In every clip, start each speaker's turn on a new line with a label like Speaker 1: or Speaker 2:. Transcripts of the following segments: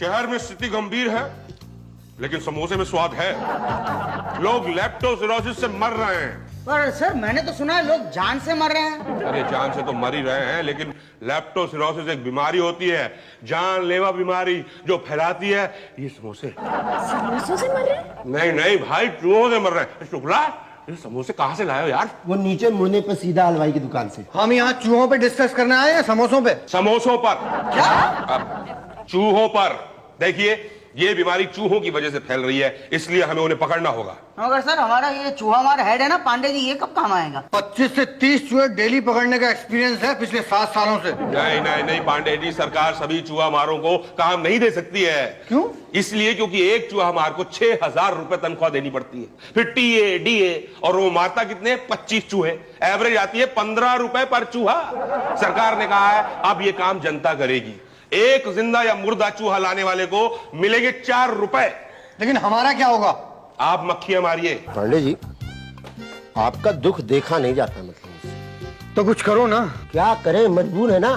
Speaker 1: शहर में स्थिति गंभीर है, लेकिन समोसे में स्वाद है। लोग लेप्टोस्पिरोसिस से मर रहे हैं।
Speaker 2: पर सर मैंने तो सुना है लोग जान से मर रहे हैं।
Speaker 1: अरे जान से तो मर ही रहे हैं, लेकिन लेप्टोस्पिरोसिस एक बीमारी होती है, जानलेवा बीमारी, जो फैलाती है ये समोसे।
Speaker 3: समोसों से मर रहे हैं?
Speaker 1: नहीं नहीं भाई, चूहों से मर रहे हैं। शुक्ला, ये समोसे कहाँ से लाए हो यार?
Speaker 4: वो नीचे मुड़ने पे सीधा हलवाई की दुकान से।
Speaker 5: हम यहाँ चूहों पे डिस्कस करने आए हैं, समोसों पे?
Speaker 1: समोसों पर। क्या? अब चूहों पर। देखिए, ये बीमारी चूहों की वजह से फैल रही है, इसलिए हमें उन्हें पकड़ना होगा।
Speaker 2: मगर सर हमारा ये चूहा मार हेड है ना पांडे जी, ये कब काम आएगा?
Speaker 5: 25 से 30 चूहे डेली पकड़ने का एक्सपीरियंस है पिछले 7 सालों से।
Speaker 1: नहीं नहीं नहीं पांडे जी, सरकार सभी चूहा मारों को काम नहीं दे सकती है।
Speaker 5: क्यों?
Speaker 1: इसलिए क्योंकि एक चूहा मार को 6000 रुपए तनख्वाह देनी पड़ती है, फिर टीए डीए, और वो मारता कितने? 25 चूहे। एवरेज आती है 15 रुपए पर चूहा। सरकार ने कहा है अब ये काम जनता करेगी। एक जिंदा या मुर्दा चूहा लाने वाले को मिलेंगे 4 रुपए।
Speaker 5: लेकिन हमारा क्या होगा?
Speaker 1: आप मक्खियां मारिए।
Speaker 4: पांडे जी, आपका दुख देखा नहीं जाता, मतलब
Speaker 5: तो कुछ करो ना।
Speaker 4: क्या करें, मजबूर है ना।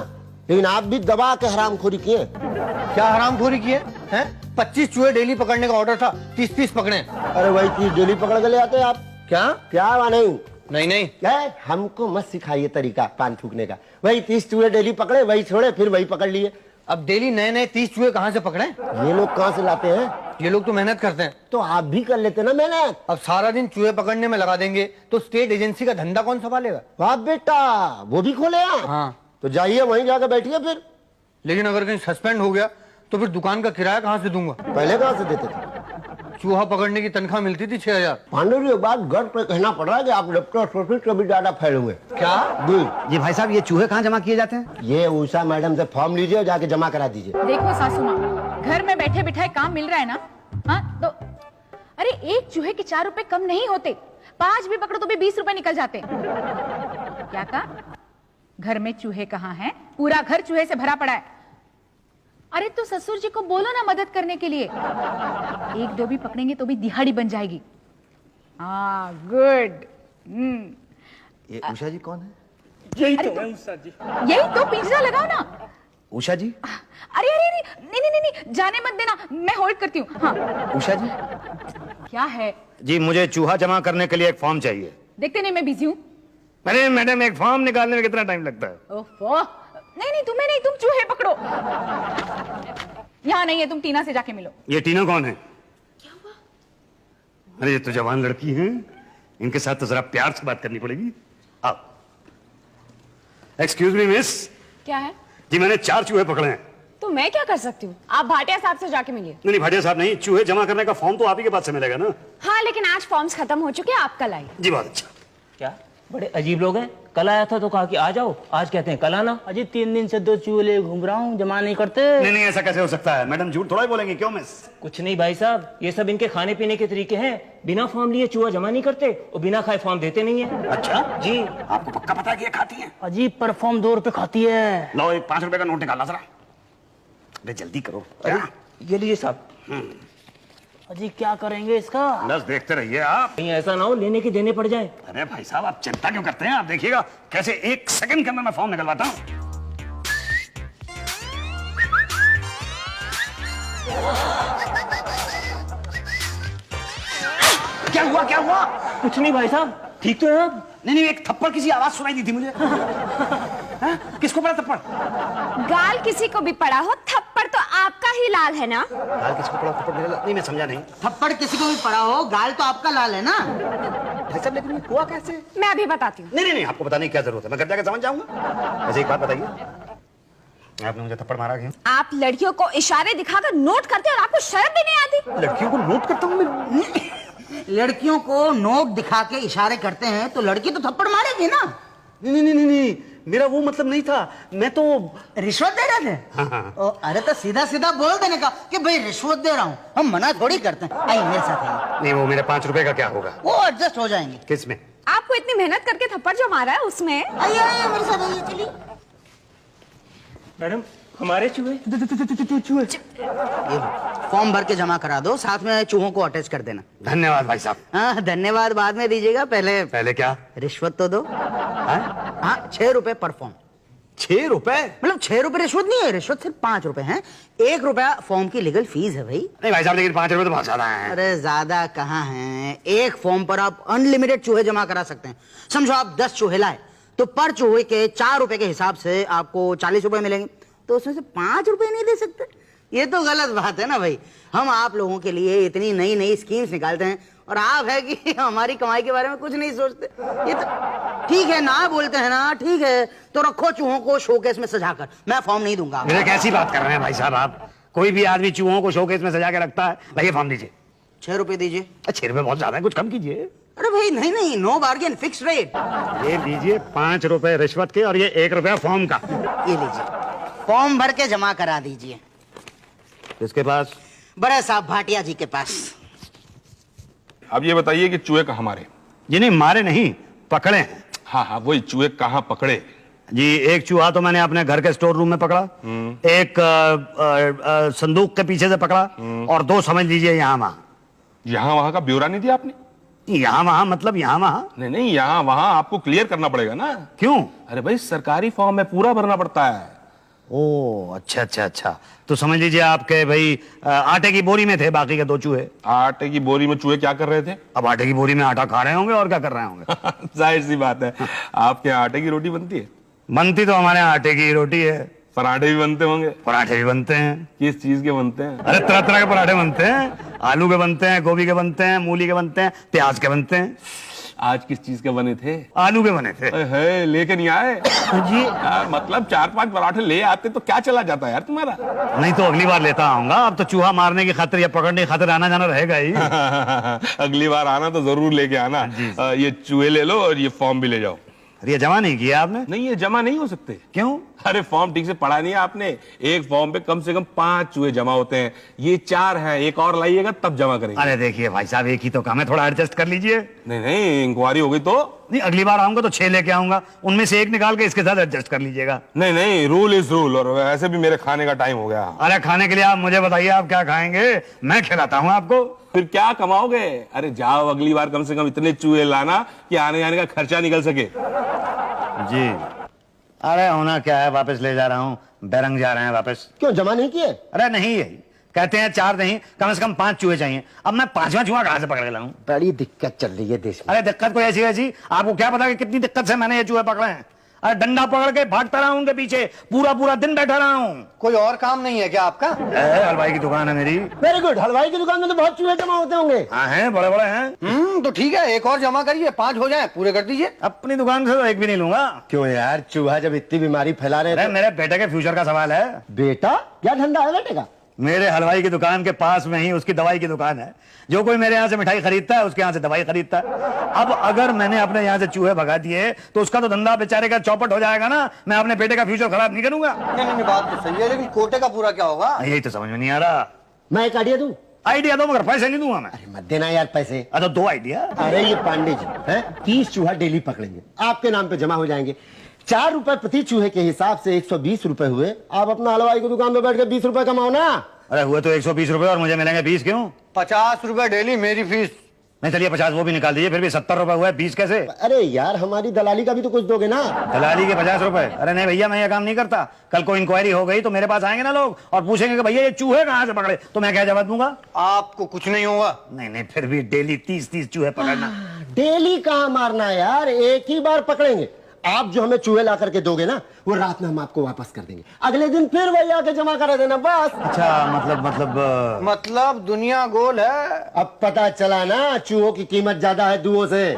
Speaker 4: लेकिन आप भी दबा के हरामखोरी किए।
Speaker 5: क्या हरामखोरी किए हैं? 25 चूहे डेली पकड़ने का ऑर्डर था, 30-30 पकड़े।
Speaker 4: अरे वही चीज डेली पकड़ के ले आते आप।
Speaker 5: क्या
Speaker 4: क्या हुआ? नहीं
Speaker 5: नहीं नहीं,
Speaker 4: क्या? हमको मत सिखाइए तरीका पान थूकने का। वही 30 चूहे डेली पकड़े, वही छोड़े, फिर वही पकड़ लिए।
Speaker 5: अब डेली नए नए 30 चूहे कहाँ से पकड़े?
Speaker 4: ये लोग कहाँ से लाते हैं?
Speaker 5: ये लोग तो मेहनत करते हैं।
Speaker 4: तो आप भी कर लेते ना मेहनत।
Speaker 5: अब सारा दिन चूहे पकड़ने में लगा देंगे तो स्टेट एजेंसी का धंधा कौन संभालेगा?
Speaker 4: वाह बेटा, वो भी खोले आप?
Speaker 5: हाँ।
Speaker 4: तो जाइए वहीं जाकर बैठिए फिर।
Speaker 5: लेकिन अगर कहीं सस्पेंड हो गया तो फिर दुकान का किराया कहाँ से दूंगा?
Speaker 4: पहले कहाँ से देते थे?
Speaker 5: चूहा पकड़ने की तनख्वाह मिलती थी 6000।
Speaker 4: पांडे जी, एक बात गर्व पे कहना पड़ रहा है कि आप लेप्टोस्पिरोसिस से भी ज्यादा फैले हुए।
Speaker 5: क्या?
Speaker 4: जी
Speaker 2: भाई साहब, ये चूहे कहाँ जमा किए जाते हैं?
Speaker 4: ये उषा मैडम से फॉर्म लीजिए और जाके जमा करा दीजिए।
Speaker 3: देखो सासू माँ, घर में बैठे बिठाए काम मिल रहा है ना। हाँ तो अरे एक चूहे के 4 रुपए कम नहीं होते, 5 भी पकड़ो तो भी 20 रुपए निकल जाते। क्या कहा? घर में चूहे कहाँ हैं? पूरा घर चूहे से भरा पड़ा है। अरे तो ससुर जी को बोलो ना मदद करने के लिए। 1-2 भी पकड़ेंगे तो भी दिहाड़ी बन जाएगी। हाँ गुड।
Speaker 6: ये उषा जी कौन है?
Speaker 1: यही तो है उषा जी।
Speaker 3: यही तो, पिंजरा लगाओ ना।
Speaker 6: उषा जी?
Speaker 3: अरे अरे अरे, नहीं नहीं नहीं, जाने मत देना, मैं होल्ड करती हूँ। हाँ
Speaker 6: उषा जी?
Speaker 3: क्या है?
Speaker 7: जी मुझे चूहा जमा करने के लिए एक फॉर्म चाहिए।
Speaker 3: देखते नहीं मैं बिजी हूँ।
Speaker 7: अरे मैडम, एक फॉर्म निकालने में कितना टाइम लगता है?
Speaker 3: ओफो, नहीं नहीं तुम्हें नहीं, तुम चूहे पकड़ो। यहाँ नहीं है, तुम टीना से जाके मिलो।
Speaker 7: ये टीना कौन है? क्या हुआ? अरे ये तो जवान लड़की हैं, इनके साथ तो जरा प्यार से बात करनी पड़ेगी। आओ। Excuse me miss.
Speaker 3: क्या है?
Speaker 7: जी मैंने 4 चूहे पकड़े हैं।
Speaker 3: तो मैं क्या कर सकती हूँ? आप भाटिया साहब से जाके मिलिए।
Speaker 7: नहीं भाटिया साहब नहीं, चूहे जमा करने का फॉर्म तो आप ही के पास से मिलेगा ना।
Speaker 3: हाँ लेकिन आज फॉर्म्स खत्म हो चुके हैं, आप कल आइए।
Speaker 7: जी बहुत अच्छा।
Speaker 8: क्या बड़े अजीब लोग हैं। कल आया था तो कहा कि आ जाओ, आज कहते हैं कल आना। अजी 3 दिन से 2 चूहे घूम रहा हूँ, जमा नहीं करते।
Speaker 7: नहीं ऐसा कैसे हो सकता है? मैडम झूठ थोड़ा ही बोलेंगे, क्यों मिस?
Speaker 8: कुछ नहीं भाई साहब, ये सब इनके खाने पीने के तरीके हैं। बिना फॉर्म लिए चूहा जमा नहीं करते और बिना खाए फॉर्म देते नहीं है।
Speaker 7: अच्छा
Speaker 8: जी।
Speaker 7: आपको पक्का पता है कि ये खाती है?
Speaker 8: अजीब, पर फॉर्म 2 रुपए खाती है।
Speaker 7: लो एक 5 रुपए का नोट निकालना जरा। अरे जल्दी करो।
Speaker 8: अरे ये लीजिए साहब। अजी क्या करेंगे इसका?
Speaker 7: बस देखते रहिए आप।
Speaker 8: कहीं ऐसा ना हो लेने के देने पड़ जाए।
Speaker 7: अरे भाई साहब, आप चिंता क्यों करते हैं? आप देखिएगा कैसे 1 सेकंड के अंदर मैं फॉर्म निकलवाता हूं।
Speaker 8: क्या हुआ क्या हुआ? कुछ नहीं भाई साहब, ठीक तो है आप?
Speaker 7: नहीं एक थप्पड़ किसी आवाज सुनाई दी थी मुझे। किसको पड़ा थप्पड़?
Speaker 3: गाल किसी को भी पड़ा हो, थप्पड़ तो आपका ही लाल है ना।
Speaker 7: गाल किसको पड़ा? थप्पड़ मेरा? नहीं मैं समझा नहीं।
Speaker 2: थप्पड़ किसी को भी पड़ा हो, गाल तो आपका लाल है ना।
Speaker 7: सब लेकिन हुआ कैसे?
Speaker 3: मैं अभी बताती हूँ।
Speaker 7: नहीं आपको बताने की क्या जरूरत है, मैं घर जाकर समझ जाऊंगा। ऐसे एक बात बताइए, आपने मुझे थप्पड़ मारा क्यों?
Speaker 3: आप लड़कियों को इशारे दिखाकर नोट करते और आपको शर्म भी नहीं आती।
Speaker 7: लड़कियों को नोट करता हूँ मैं?
Speaker 2: लड़कियों को नोट दिखा के इशारे करते हैं तो लड़की तो थप्पड़ मारेगी ना।
Speaker 7: नहीं मेरा वो मतलब नहीं था। मैं तो
Speaker 2: रिश्वत दे रहे थे।
Speaker 7: हाँ।
Speaker 2: अरे तो सीधा सीधा बोल देने का कि भाई रिश्वत दे रहा हूँ, हम मना थोड़ी करते हैं। आइए मेरे साथ आइए।
Speaker 7: नहीं, वो मेरे 5 रुपए का क्या होगा?
Speaker 2: वो एडजस्ट हो जाएंगे।
Speaker 7: किस में?
Speaker 3: आपको इतनी मेहनत करके थप्पड़ जो मारा है उसमें।
Speaker 2: आइए आइए मेरे साथ आइए, चलिए।
Speaker 8: मैडम हमारे चूहे।
Speaker 2: ये फॉर्म भर के जमा करा दो, साथ में चूहों को अटैच कर देना।
Speaker 7: धन्यवाद भाई साहब।
Speaker 2: हाँ धन्यवाद बाद में दीजिएगा, पहले
Speaker 7: पहले क्या?
Speaker 2: रिश्वत तो दो। हाँ 6 रुपए पर फॉर्म।
Speaker 6: ₹6?
Speaker 2: मतलब 6 रुपए रिश्वत नहीं है, रिश्वत सिर्फ 5 रुपए हैं। 1 रुपया फॉर्म की लीगल फीस है भाई।
Speaker 7: नहीं भाई साहब, लेकिन 5 रुपए तो बहुत ज्यादा है।
Speaker 2: अरे ज्यादा कहाँ है, एक फॉर्म पर आप अनलिमिटेड चूहे जमा करा सकते हैं। समझो आप 10 चूहे लाए तो पर चूहे के 4 रुपए के हिसाब से आपको 40 रुपए मिलेंगे, तो उसमें से 5 रुपए नहीं दे सकते? ये तो गलत बात है ना भाई। हम आप लोगों के लिए इतनी नई नई स्कीम्स निकालते हैं और आप है कि हमारी कमाई के बारे में कुछ नहीं सोचते। ये तो ठीक है ना, बोलते हैं ना, ठीक है तो रखो चूहों को शोकेस में सजाकर, मैं फॉर्म नहीं दूंगा।
Speaker 7: मेरे कैसी बात कर रहे हैं भाई साहब आप? कोई भी आदमी चूहों को शोकेस में सजा के रखता है? भाई ये फॉर्म दीजिए।
Speaker 2: 6 रुपए दीजिए।
Speaker 7: 6 रुपए बहुत ज्यादा है, कुछ कम कीजिए।
Speaker 2: अरे भाई नहीं नहीं, नो बार्गेन, फिक्स रेट।
Speaker 7: ये लीजिए 5 रुपए रिश्वत के और ये 1 रुपया फॉर्म का।
Speaker 2: ये लीजिए, फॉर्म भर के जमा करा दीजिए।
Speaker 7: किसके पास?
Speaker 2: बड़े साहब भाटिया जी के पास।
Speaker 1: अब ये बताइए कि चूहे कहाँ मारे?
Speaker 7: जी नहीं, मारे नहीं, पकड़े हैं।
Speaker 1: हाँ हाँ, वही चूहे कहाँ पकड़े?
Speaker 7: जी एक चूहा तो मैंने अपने घर के स्टोर रूम में पकड़ा, एक संदूक के पीछे से पकड़ा, और 2 समझ लीजिए यहाँ वहाँ।
Speaker 1: यहाँ वहाँ का ब्यौरा नहीं दिया आपने?
Speaker 7: यहाँ वहाँ मतलब यहाँ वहाँ?
Speaker 1: नहीं नहीं, यहाँ वहाँ आपको क्लियर करना पड़ेगा ना।
Speaker 7: क्यों?
Speaker 1: अरे भाई सरकारी फॉर्म में पूरा भरना पड़ता है।
Speaker 7: ओ अच्छा अच्छा अच्छा, तो समझ लीजिए आपके भाई आटे की बोरी में थे बाकी के 2 चूहे।
Speaker 1: आटे की बोरी में चूहे क्या कर रहे थे?
Speaker 7: अब आटे की बोरी में आटा खा रहे होंगे और क्या कर रहे होंगे।
Speaker 1: जाहिर सी बात है, आपके यहाँ आटे की रोटी बनती है?
Speaker 7: बनती तो हमारे यहाँ आटे की रोटी है।
Speaker 1: पराठे भी बनते होंगे?
Speaker 7: पराठे भी बनते हैं।
Speaker 1: किस चीज के बनते हैं?
Speaker 7: अरे तरह तरह के पराठे बनते हैं, आलू के बनते हैं, गोभी के बनते हैं, मूली के बनते हैं, प्याज के बनते हैं।
Speaker 1: आज किस चीज के बने थे?
Speaker 7: आलू के बने थे।
Speaker 1: है लेके नहीं आए
Speaker 7: जी
Speaker 1: मतलब 4-5 पराठे ले आते तो क्या चला जाता यार तुम्हारा।
Speaker 7: नहीं तो अगली बार लेता आऊंगा। अब तो चूहा मारने की खातिर या पकड़ने की खातिर आना जाना रहेगा ही।
Speaker 1: अगली बार आना तो जरूर लेके आना। ये चूहे ले लो और ये फॉर्म भी ले जाओ।
Speaker 7: अरे ये जमा नहीं किया आपने?
Speaker 1: नहीं, ये जमा नहीं हो सकते।
Speaker 7: क्यों?
Speaker 1: अरे फॉर्म ठीक से पढ़ा नहीं है आपने। एक फॉर्म पे कम से कम 5 चूहे जमा होते हैं, ये 4 हैं, एक और लाइएगा तब जमा करेंगे।
Speaker 7: अरे देखिए भाई साहब, एक ही तो काम है, थोड़ा एडजस्ट कर लीजिए।
Speaker 1: नहीं नहीं, इंक्वायरी हो गई तो?
Speaker 7: नहीं, अगली बार आऊंगा तो 6 लेके आऊंगा, उनमें से एक निकाल के इसके साथ एडजस्ट कर लीजिएगा।
Speaker 1: नहीं नहीं, रूल इज रूल। और वैसे भी मेरे खाने का टाइम हो गया।
Speaker 7: अरे खाने के लिए आप मुझे बताइए, आप क्या खाएंगे, मैं खिलाता हूँ आपको।
Speaker 1: फिर क्या कमाओगे? अरे जाओ अगली बार कम से कम इतने चूहे लाना कि आने जाने का खर्चा निकल सके।
Speaker 7: जी अरे होना क्या है, वापस ले जा रहा हूँ, बैरंग जा रहे हैं वापस।
Speaker 4: क्यों जमा नहीं किए?
Speaker 7: अरे नहीं है, कहते हैं 4 नहीं, कम से कम 5 चूहे चाहिए। अब मैं 5वां चूहा कहाँ से पकड़ के लाऊं?
Speaker 4: बड़ी दिक्कत चल रही है देश में।
Speaker 7: अरे दिक्कत कोई ऐसी वैसी, आपको क्या पता कि कितनी दिक्कत से मैंने ये चूहे पकड़े हैं। अरे डंडा पकड़ के भागता रहा हूं उनके पीछे, पूरा पूरा दिन बैठा रहा हूं।
Speaker 5: कोई और काम नहीं है क्या आपका?
Speaker 7: हलवाई की दुकान है मेरी।
Speaker 4: वेरी गुड, हलवाई की दुकान में तो बहुत चूहे जमा होते होंगे।
Speaker 7: हाँ हैं, बड़े बड़े हैं।
Speaker 5: तो ठीक है, एक और जमा करिए, 5 हो जाए, पूरे कर दीजिए।
Speaker 7: अपनी दुकान से तो एक भी नहीं लूंगा।
Speaker 4: क्यों यार, चूहा जब इतनी बीमारी फैला रहे
Speaker 7: अरे
Speaker 4: थे।
Speaker 7: मेरे बेटे के फ्यूचर का सवाल है।
Speaker 4: बेटा क्या धंधा है बेटे का?
Speaker 7: मेरे हलवाई की दुकान के पास में ही उसकी दवाई की दुकान है। जो कोई मेरे यहाँ से मिठाई खरीदता है उसके यहाँ से दवाई खरीदता है। अब अगर मैंने अपने यहाँ से चूहे भगा दिए तो उसका तो धंधा बेचारे का चौपट हो जाएगा ना। मैं अपने बेटे का फ्यूचर खराब नहीं करूंगा।
Speaker 5: नहीं, बात तो सही है, लेकिन कोटे का पूरा क्या होगा?
Speaker 7: यही तो समझ में नहीं आ रहा।
Speaker 4: मैं एक आइडिया दूं?
Speaker 7: आइडिया दो, मगर पैसे नहीं दूंगा मैं।
Speaker 4: अरे मत देना यार पैसे।
Speaker 7: तो 2 आइडिया।
Speaker 4: अरे ये पांडे जी हैं, 30 चूहा डेली पकड़ेंगे, आपके नाम पे जमा हो जाएंगे। 4 रुपए प्रति चूहे के हिसाब से 120 रुपए हुए। आप अपना हलवाई की दुकान में बैठ के 20 रुपए कमाओ ना।
Speaker 7: अरे हुए तो 120 रुपए और मुझे मिलेंगे 20 क्यों?
Speaker 5: 50 रुपए डेली मेरी फीस।
Speaker 7: नहीं चलिए 50 वो भी निकाल दीजिए, फिर भी 70 रुपए हुए, 20 कैसे?
Speaker 4: अरे यार हमारी दलाली का भी तो कुछ दोगे ना।
Speaker 7: दलाली के 50 रुपए? अरे नहीं भैया, मैं ये काम नहीं करता। कल को इंक्वायरी हो गई तो मेरे पास आएंगे ना लोग और पूछेंगे कि भैया ये चूहे कहाँ से पकड़े, तो मैं क्या जवाब दूंगा?
Speaker 5: आपको कुछ नहीं होगा।
Speaker 7: नहीं नहीं, फिर भी डेली 30-30 चूहे पकड़ना।
Speaker 4: डेली कहाँ मारना है यार, एक ही बार पकड़ेंगे। आप जो हमें चूहे ला करके दोगे ना, वो रात में हम आपको वापस कर देंगे, अगले दिन फिर वही आके जमा करा देना बस।
Speaker 7: अच्छा
Speaker 5: मतलब दुनिया गोल है।
Speaker 4: अब पता चला ना, चूहों की कीमत ज्यादा है दुओं से।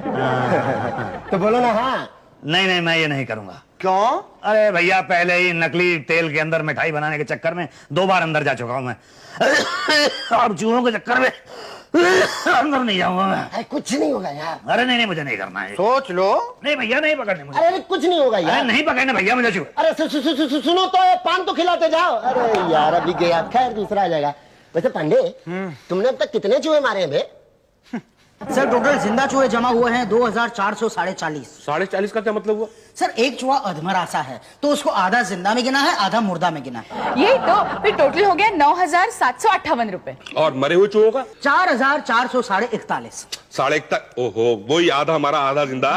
Speaker 4: तो बोलो ना हाँ।
Speaker 7: नहीं नहीं, मैं ये नहीं करूंगा।
Speaker 5: क्यों?
Speaker 7: अरे भैया, पहले ही नकली तेल के अंदर मिठाई बनाने के चक्कर में 2 बार अंदर जा चुका हूं मैं। अब चूहों के चक्कर में अंदर नहीं जाऊंगा मैं।
Speaker 4: अरे कुछ नहीं होगा यार।
Speaker 7: अरे नहीं नहीं, मुझे नहीं करना है।
Speaker 5: सोच लो।
Speaker 7: नहीं भैया, नहीं पकड़ने मुझे।
Speaker 4: अरे कुछ नहीं होगा
Speaker 7: अरे
Speaker 4: यार।
Speaker 7: नहीं पकड़ने भैया मुझे चूहे।
Speaker 4: अरे सुनो तो, पान तो खिलाते जाओ। अरे यार अभी गया, खैर दूसरा आ जाएगा। वैसे पांडे, तुमने अब तक कितने चूहे मारे हैं बे?
Speaker 2: सर टोटल जिंदा चूहे जमा हुए हैं 2440।
Speaker 1: 40.5 का क्या मतलब हुआ?
Speaker 2: सर एक चूहा अधमरासा है तो उसको आधा जिंदा में गिना है, आधा मुर्दा में गिना है।
Speaker 3: यही तो, फिर टोटल हो गया 9,758 रुपए।
Speaker 1: और मरे हुए चूहों का?
Speaker 2: 4,441।
Speaker 1: 1.5। ओहो, वही आधा हमारा आधा जिंदा।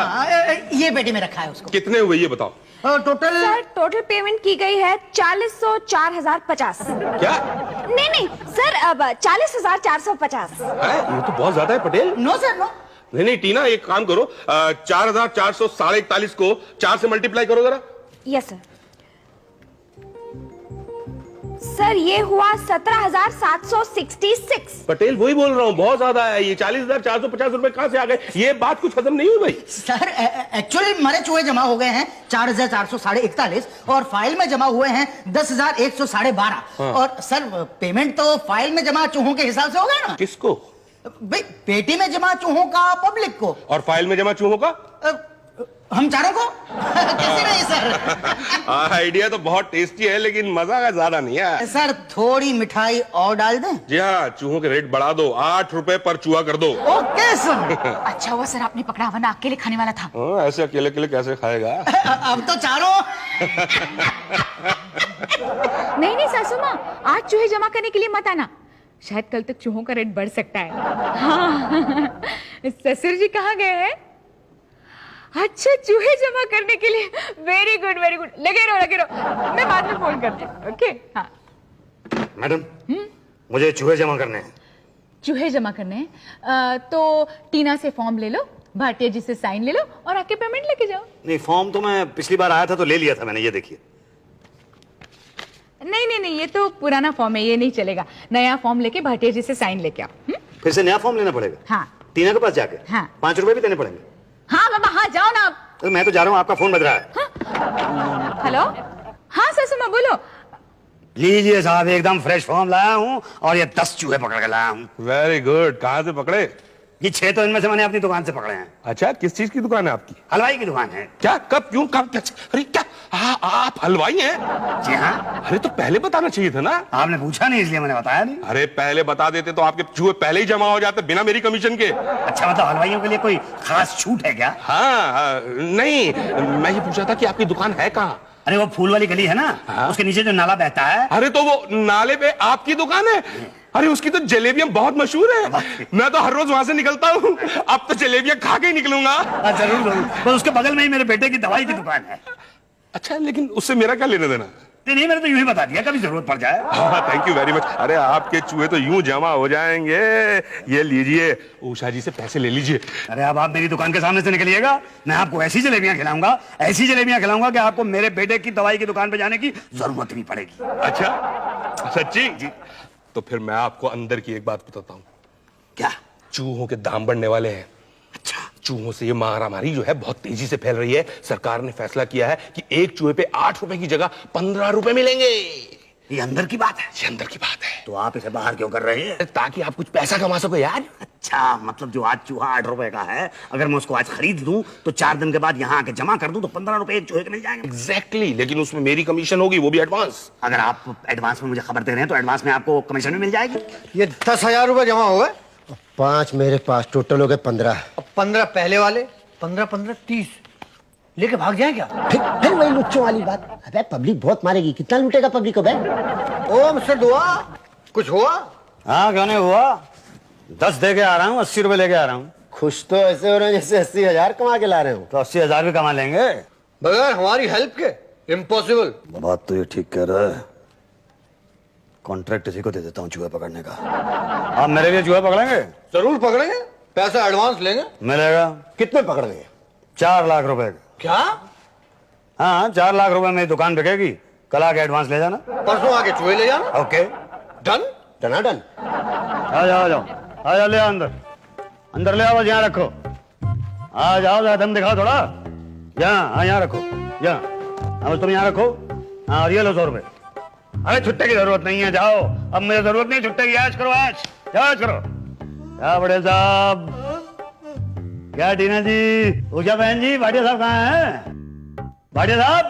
Speaker 2: ये पेटी में रखा है उसको।
Speaker 1: कितने हुए ये बताओ?
Speaker 2: टोटल
Speaker 9: सर टोटल पेमेंट की गई है 40,04,050।
Speaker 1: क्या
Speaker 9: नहीं नहीं सर, अब 40,450।
Speaker 1: है? ये तो बहुत ज्यादा है पटेल।
Speaker 2: No sir no.
Speaker 1: नहीं नहीं टीना, एक काम करो, 4,441 को 4 से मल्टीप्लाई करो जरा।
Speaker 9: Yes sir. सर ये हुआ 17,766।
Speaker 1: पटेल वही बोल रहा हूँ, बहुत ज्यादा है ये। 40,450 रुपए कहां से आ गए? ये बात कुछ खत्म नहीं हुई भाई।
Speaker 2: सर एक्चुअली हमारे चूहे जमा हो गए हैं 4,441 और फाइल में जमा हुए हैं 10,112। और सर पेमेंट तो फाइल में जमा चूहों के हिसाब से हो गया ना।
Speaker 1: किसको?
Speaker 2: भाई पेटी में जमा चूहों का पब्लिक को,
Speaker 1: और फाइल में जमा चूहों का?
Speaker 2: हम चारों को। कैसे नहीं सर?
Speaker 1: आइडिया तो बहुत टेस्टी है, लेकिन मजा का ज्यादा नहीं है।
Speaker 2: सर थोड़ी मिठाई और डाल दें?
Speaker 1: जी हाँ, चूहों के रेट बढ़ा दो, 8 रुपए पर चूहा कर दो।
Speaker 2: Okay sir.
Speaker 3: अच्छा हुआ सर आपने पकड़ा, वरना अकेले खाने वाला था।
Speaker 1: हाँ, ऐसे अकेले अकेले कैसे खाएगा?
Speaker 2: अब तो चारों।
Speaker 3: नहीं नहीं सासू माँ, आज चूहे जमा करने के लिए मत आना, शायद कल तक चूहों का रेट बढ़ सकता है। हाँ ससुर जी कहाँ गए हैं? अच्छा चूहे जमा करने के लिए। वेरी गुड वेरी गुड, लगे रहो, मैं बाद में फोन करती हूँ। ओके हाँ।
Speaker 7: मैडम मुझे चूहे जमा करने हैं।
Speaker 3: चूहे जमा करने हैं तो टीना से फॉर्म ले लो, भाटिया जी से साइन ले लो और आके पेमेंट लेके जाओ।
Speaker 7: नहीं, फॉर्म तो मैं पिछली बार आया था तो ले लिया था मैंने, ये देखिए।
Speaker 3: नहीं नहीं नहीं, ये तो पुराना फॉर्म है, ये नहीं चलेगा। नया फॉर्म लेके भाटिया जी से साइन लेके आओ।
Speaker 7: फिर से नया फॉर्म लेना पड़ेगा?
Speaker 3: हाँ
Speaker 7: टीना के पास जाके?
Speaker 3: हाँ।
Speaker 7: 5 रुपए भी देने पड़ेंगे?
Speaker 3: हाँ बाबा हाँ, जाओ ना आप।
Speaker 7: तो मैं तो जा रहा हूँ, आपका फोन बज रहा है।
Speaker 3: हेलो हाँ ससुर माँ बोलो।
Speaker 7: लीजिए साहब, एकदम फ्रेश फॉर्म लाया हूँ और ये 10 चूहे पकड़ के लाया हूँ।
Speaker 1: Very good. कहाँ से पकड़े?
Speaker 7: ये 6 तो इनमें से मैंने अपनी दुकान से पकड़े हैं।
Speaker 1: अच्छा, किस चीज की दुकान है आपकी?
Speaker 7: हलवाई की दुकान है।
Speaker 1: क्या? कब? क्यों? कब? अरे क्या? आप हलवाई हैं?
Speaker 7: जी हाँ।
Speaker 1: अरे तो पहले बताना चाहिए था ना।
Speaker 7: आपने पूछा नहीं इसलिए मैंने बताया नहीं।
Speaker 1: अरे पहले बता देते तो आपके चूहे पहले ही जमा हो जाते बिना मेरी कमीशन के।
Speaker 7: अच्छा, मतलब हलवाइयों के लिए कोई खास छूट है क्या?
Speaker 1: हाँ, नहीं, मैं ये पूछा था कि आपकी दुकान है कहाँ?
Speaker 7: अरे वो फूल वाली गली है ना, उसके नीचे जो नाला बहता है।
Speaker 1: अरे तो वो नाले पे आपकी दुकान है? अरे उसकी तो जलेबियां बहुत मशहूर है, मैं तो हर रोज वहां से निकलता हूँ। अब तो जलेबियां खा के ही निकलूंगा।
Speaker 7: जरूर जरूर, बस उसके बगल में ही मेरे बेटे की दवाई की दुकान है।
Speaker 1: अच्छा, लेकिन उससे मेरा क्या लेना देना?
Speaker 7: नहीं, मैंने तो यूं ही बता दिया, कभी जरूरत पड़ जाए।
Speaker 1: हाँ, थैंक यू वेरी मच। अरे आपके चूहे तो यूं जमा हो जाएंगे। ये लीजिए, उषा जी से पैसे ले लीजिए।
Speaker 7: अरे अब आप मेरी दुकान के सामने से निकलिएगा, मैं आपको ऐसी जलेबियां खिलाऊंगा, ऐसी जलेबियां खिलाऊंगा कि आपको मेरे बेटे की दवाई की दुकान पे जाने की जरूरत नहीं पड़ेगी।
Speaker 1: अच्छा सच्ची? जी। तो फिर मैं आपको अंदर की एक बात बताता हूँ।
Speaker 7: क्या?
Speaker 1: चूहों के दाम बढ़ने वाले हैं। अच्छा, चूहों से ये मारामारी जो है बहुत तेजी से फैल रही है। सरकार ने फैसला किया है कि एक चूहे पे 8 रुपए की जगह 15 रुपए मिलेंगे।
Speaker 7: ये अंदर की बात है?
Speaker 1: ये अंदर की बात है।
Speaker 7: तो आप इसे बाहर क्यों कर रहे हैं?
Speaker 1: ताकि आप कुछ पैसा कमा सको यार।
Speaker 7: अच्छा, मतलब जो आज चूहा 8 रुपए का है, अगर मैं उसको आज खरीद लूं तो 4 दिन के बाद यहाँ आके जमा कर दूं तो 15 रुपए एक चूहे के मिल जाएंगे।
Speaker 1: एग्जैक्टली, लेकिन उसमें मेरी कमीशन होगी, वो भी एडवांस।
Speaker 7: अगर आप एडवांस में मुझे खबर दे रहे हैं तो एडवांस में आपको कमीशन भी मिल जाएगी।
Speaker 5: ये 10,000 रुपए जमा हो गए।
Speaker 4: 5 मेरे पास, टोटल हो गए 15।
Speaker 5: अब 15 पहले वाले, 15 30 लेके भाग जाए क्या?
Speaker 4: फिर वही लुच्चों वाली बात। अबे पब्लिक बहुत मारेगी, कितना लूटेगा पब्लिक को बे?
Speaker 5: ओ मिस्टर दुआ, कुछ हुआ?
Speaker 7: हाँ, क्यों नहीं हुआ? 10 दे के आ रहा हूँ, 80 रुपए लेके आ रहा हूँ।
Speaker 4: खुश तो ऐसे हो रहे हैं जैसे 80,000 कमा के ला रहे हो।
Speaker 7: तो 80,000 भी कमा लेंगे
Speaker 5: बगैर हमारी हेल्प के? इम्पॉसिबल।
Speaker 7: बात तो ये ठीक कह रहा है। कॉन्ट्रैक्ट इसी को दे देता हूँ चूहे पकड़ने का। आप मेरे लिए चूहे पकड़ेंगे?
Speaker 5: जरूर पकड़ेंगे, पैसा एडवांस लेंगे।
Speaker 7: मिलेगा।
Speaker 4: कितने पकड़ गए?
Speaker 7: 4 लाख रुपए।
Speaker 5: क्या?
Speaker 7: हाँ, 4 लाख रुपए मेरी दुकान बिकेगी, कल आके एडवांस ले जाना।
Speaker 5: परसों आके चूहे ले जाना।
Speaker 7: Okay
Speaker 5: done?
Speaker 4: टनाटन।
Speaker 7: आ जाओ ले आओ, अंदर ले आओ, यहाँ रखो। आ जाओ, दम दिखाओ थोड़ा। यहाँ रखो, यहाँ तुम यहाँ रखो। हाँ, और ये लो 100 रुपए। अरे छुट्टे की जरूरत नहीं है, जाओ, अब मुझे जरूरत नहीं छुट्टे की। ऐश करो, ऐश करो। क्या बड़े साहब? क्या टीना जी, उषा बहन जी, भाटिया साहब कहाँ हैं? भाटिया साहब,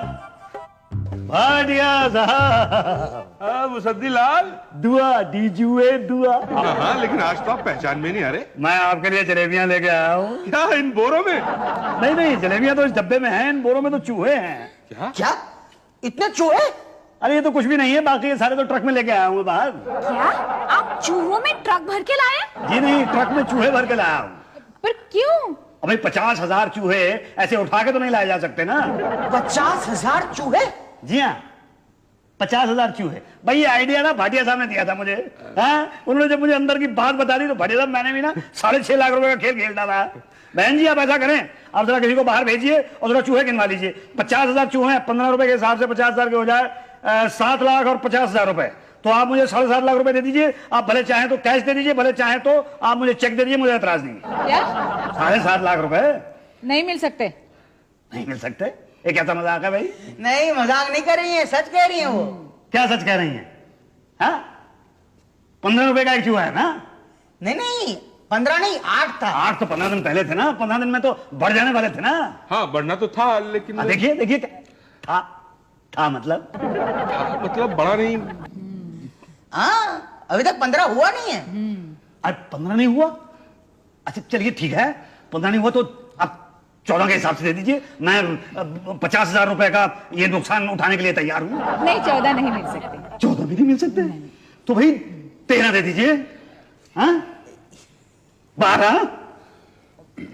Speaker 7: भाटिया साहब।
Speaker 1: मुसद्दी लाल,
Speaker 7: दुआ दीजिए, दुआ।
Speaker 1: हाँ, लेकिन आज तो आप पहचान में नहीं आ रहे।
Speaker 7: मैं आपके लिए जलेबियां लेके आया हूँ।
Speaker 1: क्या इन बोरों में?
Speaker 7: नहीं, जलेबियां तो इस डब्बे में हैं, इन बोरों में तो चूहे हैं।
Speaker 2: क्या? इतने चूहे?
Speaker 7: अरे ये तो कुछ भी नहीं है, बाकी ये सारे तो ट्रक में लेके आया हूँ बाहर।
Speaker 9: क्या आप चूहों में ट्रक भर के लाए?
Speaker 7: जी नहीं, ट्रक में चूहे भर के लाया हूँ।
Speaker 3: पर क्यों?
Speaker 7: भाई 50,000 चूहे ऐसे उठा के तो नहीं लाए जा सकते ना।
Speaker 2: 50,000 चूहे?
Speaker 7: जी हाँ, 50,000 चूहे। भाई ये आइडिया ना भाटिया साहब ने दिया था मुझे। हाँ, उन्होंने जब मुझे अंदर की बात बता दी तो भाटिया साहब मैंने भी ना 6.5 लाख रुपए का खेल खेल डाला। बहन जी आप ऐसा करें, आप जरा किसी को बाहर भेजिए और जरा चूहे गिनवा लीजिए। 50,000 चूहे हैं, 15 रुपए के हिसाब से 50,000 के हो जाए 7 लाख और 50,000 रुपए। तो आप मुझे 7.5 लाख रुपए दे दीजिए। आप भले चाहें तो कैश दे दीजिए, भले चाहें तो आप मुझे चेक दे दीजिए, मुझे एतराज नहीं।
Speaker 3: क्या
Speaker 7: 7.5 लाख रुपए
Speaker 3: नहीं मिल सकते?
Speaker 7: नहीं मिल सकते? ये कैसा मजाक है भाई?
Speaker 2: नहीं मजाक नहीं कर रही है, सच कह रही है वो।
Speaker 7: क्या सच कह रही है? हाँ, 15 रुपए का एक चूहा है ना?
Speaker 2: नहीं नहीं 15 नहीं 8 था।
Speaker 7: 8 तो 15 दिन पहले थे ना, 15 दिन में तो बढ़ जाने वाले थे ना।
Speaker 1: हाँ बढ़ना तो था, लेकिन
Speaker 7: देखिए देखिए था मतलब
Speaker 1: मतलब बड़ा नहीं।
Speaker 2: हाँ अभी तक 15 हुआ नहीं है।
Speaker 7: अब 15 नहीं हुआ? अच्छा चलिए ठीक है, 15 नहीं हुआ तो आप 14 के हिसाब से दे दीजिए। मैं 50,000 रुपए का ये नुकसान उठाने के लिए तैयार हूँ।
Speaker 3: नहीं 14 नहीं मिल सकते।
Speaker 7: 14 भी नहीं मिल सकते? तो भाई 13 दे दीजिए। हाँ 12?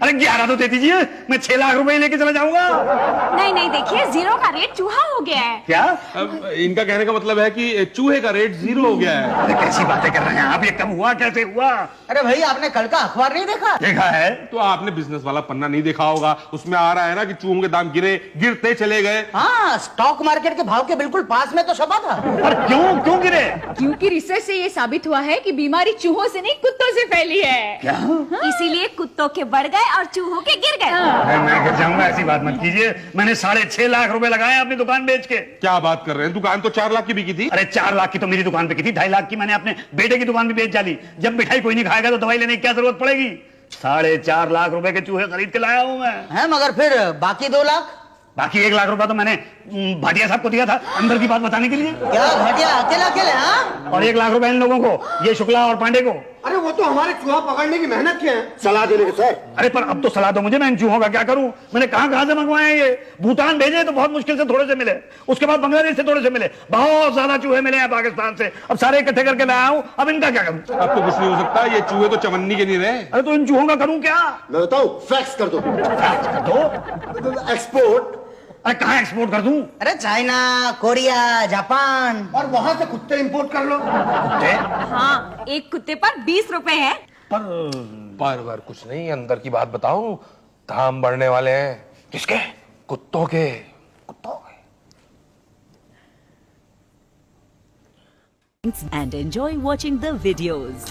Speaker 7: अरे 11 तो दे दीजिए, मैं 6 लाख रुपए लेके चला जाऊंगा।
Speaker 9: नहीं नहीं देखिए, जीरो का रेट चूहा हो गया है।
Speaker 7: क्या?
Speaker 1: अब इनका कहने का मतलब है कि चूहे का रेट 0 हो गया है।
Speaker 7: अरे कैसी बातें कर रहे हैं आप, ये कब हुआ, कैसे हुआ?
Speaker 2: अरे भाई आपने कल का अखबार नहीं देखा?
Speaker 7: देखा है।
Speaker 1: तो आपने बिजनेस वाला पन्ना नहीं देखा होगा, उसमें आ रहा है ना कि चूहों के दाम गिरते चले गए।
Speaker 2: हाँ स्टॉक मार्केट के भाव के बिल्कुल पास में तो छपा था।
Speaker 7: पर क्यों गिरे?
Speaker 3: क्योंकि रिसर्च से ये साबित हुआ है कि बीमारी चूहों से नहीं कुत्तों से फैली है।
Speaker 7: क्या?
Speaker 9: इसीलिए कुत्तों के बढ़ गए और चूहों के गिर गए।
Speaker 7: मैं गिर जाऊंगा, ऐसी बात मत कीजिए। मैंने 6.5 लाख रुपए लगाए अपनी दुकान बेच के।
Speaker 1: क्या बात कर रहे हैं, दुकान तो 4 लाख की बिकी थी।
Speaker 7: अरे 4 लाख की तो मेरी दुकान पे की थी, 2.5 लाख की मैंने अपने बेटे की दुकान भी बेच डाली। जब मिठाई कोई नहीं खाएगा तो दवाई लेने की क्या जरूरत पड़ेगी? 4.5 लाख रुपए के चूहे खरीद के लाया हूं मैं।
Speaker 2: है मगर फिर बाकी 2 लाख?
Speaker 7: बाकी 1 लाख रुपया तो मैंने भाटिया साहब को दिया था अंदर की बात बताने के लिए।
Speaker 2: क्या घटिया अकेला अकेले? हाँ
Speaker 7: और 1 लाख रुपए इन लोगों को, ये शुक्ला और पांडे को।
Speaker 4: अरे वो तो हमारे चूहा पकड़ने की मेहनत किए हैं, सलाह देने के सर।
Speaker 7: अरे पर अब तो सलाह दो मुझे, मैं इन चूहों का क्या करूं? मैंने कहां से मंगवाए हैं ये? भूटान भेजे तो बहुत मुश्किल से थोड़े से मिले, उसके बाद बांग्लादेश से थोड़े से मिले, बहुत ज्यादा चूहे मिले हैं पाकिस्तान से। अब सारे इकट्ठे करके लाया हूं, अब इनका क्या करूं?
Speaker 1: अब तो कुछ नहीं हो सकता, ये चूहे तो चवन्नी के नहीं रहे।
Speaker 7: अरे तो इन चूहों का करूं क्या?
Speaker 4: मैं बताऊं, फैक्स कर दो।
Speaker 7: दो
Speaker 4: एक्सपोर्ट।
Speaker 7: अरे कहां एक्सपोर्ट कर दूं?
Speaker 2: अरे चाइना, कोरिया, जापान।
Speaker 4: और वहां से कुत्ते इंपोर्ट कर लो।
Speaker 9: हाँ एक कुत्ते पर 20 रुपए है।
Speaker 1: पर कुछ नहीं, अंदर की बात बताऊं, दाम बढ़ने वाले हैं। किसके? कुत्तों के।
Speaker 10: And enjoy watching the videos.